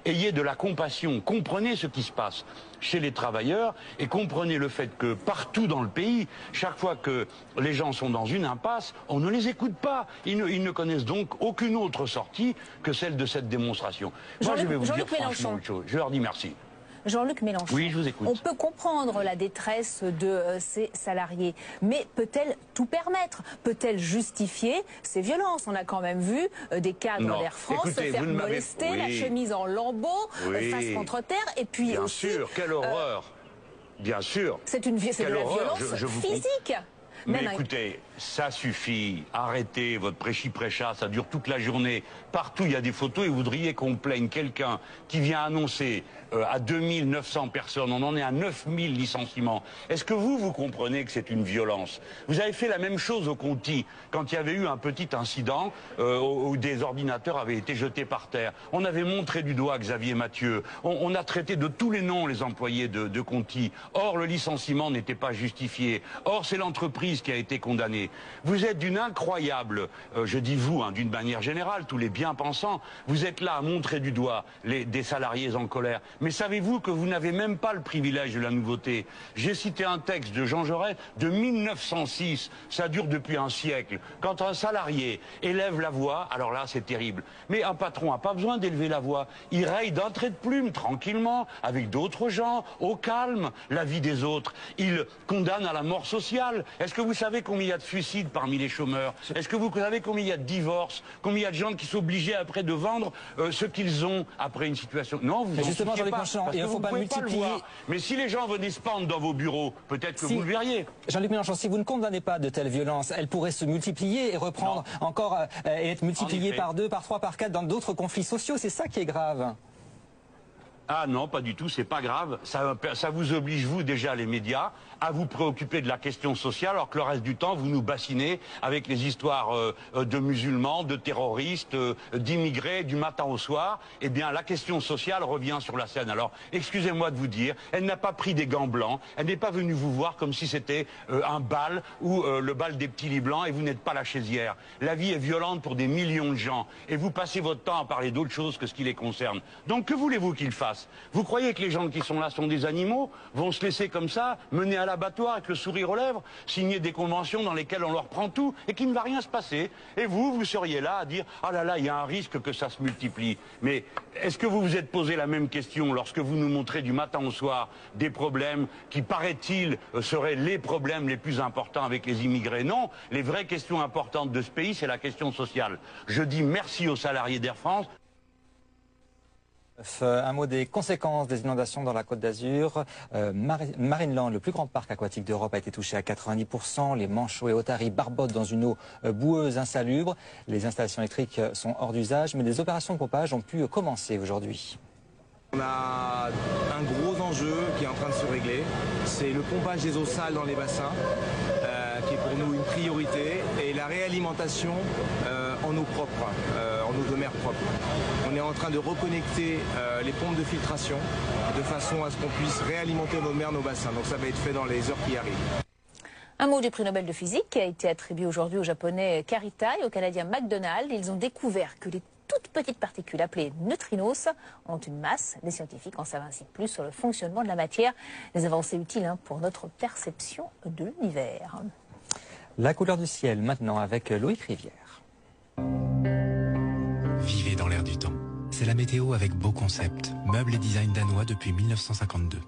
Ayez de la compassion, comprenez ce qui se passe chez les travailleurs et comprenez le fait que partout dans le pays, chaque fois que les gens sont dans une impasse, on ne les écoute pas. Ils ne connaissent donc aucune autre sortie que celle de cette démonstration. Moi, je vais vous dire franchement une chose. Je leur dis merci. Jean-Luc Mélenchon, oui, je vous écoute. On peut comprendre la détresse de ces salariés, mais peut-elle tout permettre? Peut-elle justifier ces violences? On a quand même vu des cadres d'Air France se faire molester, la chemise en lambeaux, face contre terre, et puis bien aussi... sûr, quelle horreur. Bien sûr. C'est de la violence physique. Mais écoutez, ça suffit. Arrêtez votre prêchi-prêcha, ça dure toute la journée. Partout, il y a des photos et vous voudriez qu'on plaigne quelqu'un qui vient annoncer à 2900 personnes, on en est à 9000 licenciements. Est-ce que vous comprenez que c'est une violence? Vous avez fait la même chose au Conti, quand il y avait eu un petit incident où des ordinateurs avaient été jetés par terre. On avait montré du doigt Xavier Mathieu. On a traité de tous les noms les employés de Conti. Or, le licenciement n'était pas justifié. Or, c'est l'entreprise qui a été condamnée. Vous êtes d'une incroyable, je dis vous, d'une manière générale, tous les bien-pensants, vous êtes là à montrer du doigt des salariés en colère. Mais savez-vous que vous n'avez même pas le privilège de la nouveauté? J'ai cité un texte de Jean Jaurès de 1906, ça dure depuis un siècle. Quand un salarié élève la voix, alors là c'est terrible. Mais un patron n'a pas besoin d'élever la voix. Il raye d'un trait de plume, tranquillement, avec d'autres gens, au calme, la vie des autres. Il condamne à la mort sociale. Est-ce que vous savez combien il y a de suicides parmi les chômeurs? Est-ce que vous savez combien il y a de divorces? Combien il y a de gens qui sont obligés après de vendre ce qu'ils ont après une situation? Non, vous justement, Jean-Luc Mélenchon, il ne faut pas multiplier. Mais si les gens venaient se pendre dans vos bureaux, peut-être que vous le verriez. Jean-Luc Mélenchon, si vous ne condamnez pas de telles violences, elles pourraient se multiplier et reprendre encore et être multipliées par 2, par 3, par 4 dans d'autres conflits sociaux. C'est ça qui est grave. Ah non, pas du tout, c'est pas grave. Ça vous oblige, vous, déjà, les médias, à vous préoccuper de la question sociale, alors que le reste du temps, vous nous bassinez avec les histoires de musulmans, de terroristes, d'immigrés, du matin au soir. Eh bien, la question sociale revient sur la scène. Alors, excusez-moi de vous dire, elle n'a pas pris des gants blancs, elle n'est pas venue vous voir comme si c'était un bal ou le bal des petits lits blancs et vous n'êtes pas la chaisière. La vie est violente pour des millions de gens et vous passez votre temps à parler d'autre chose que ce qui les concerne. Donc, que voulez-vous qu'ils fassent? Vous croyez que les gens qui sont là sont des animaux, vont se laisser comme ça, mener à l'abattoir avec le sourire aux lèvres, signer des conventions dans lesquelles on leur prend tout et qu'il ne va rien se passer? Et vous seriez là à dire « Ah là là, il y a un risque que ça se multiplie ». Mais est-ce que vous vous êtes posé la même question lorsque vous nous montrez du matin au soir des problèmes qui, paraît-il, seraient les problèmes les plus importants avec les immigrés? Non, les vraies questions importantes de ce pays, c'est la question sociale. Je dis merci aux salariés d'Air France. Un mot des conséquences des inondations dans la Côte d'Azur. Marineland, le plus grand parc aquatique d'Europe, a été touché à 90%. Les manchots et otaries barbotent dans une eau boueuse insalubre. Les installations électriques sont hors d'usage, mais des opérations de pompage ont pu commencer aujourd'hui. On a un gros enjeu qui est en train de se régler. C'est le pompage des eaux sales dans les bassins, qui est pour nous une priorité, et la réalimentation en eau propre, en eau de mer propre. On est en train de reconnecter les pompes de filtration de façon à ce qu'on puisse réalimenter en eau de mer nos bassins. Donc ça va être fait dans les heures qui arrivent. Un mot du prix Nobel de physique qui a été attribué aujourd'hui au japonais Karita et au canadien McDonald. Ils ont découvert que les toutes petites particules appelées neutrinos ont une masse. Les scientifiques en savent ainsi plus sur le fonctionnement de la matière. Des avancées utiles pour notre perception de l'univers. La couleur du ciel maintenant avec Loïc Rivière. Vivez dans l'air du temps. C'est la météo avec Beau Concept, meubles et design danois depuis 1952.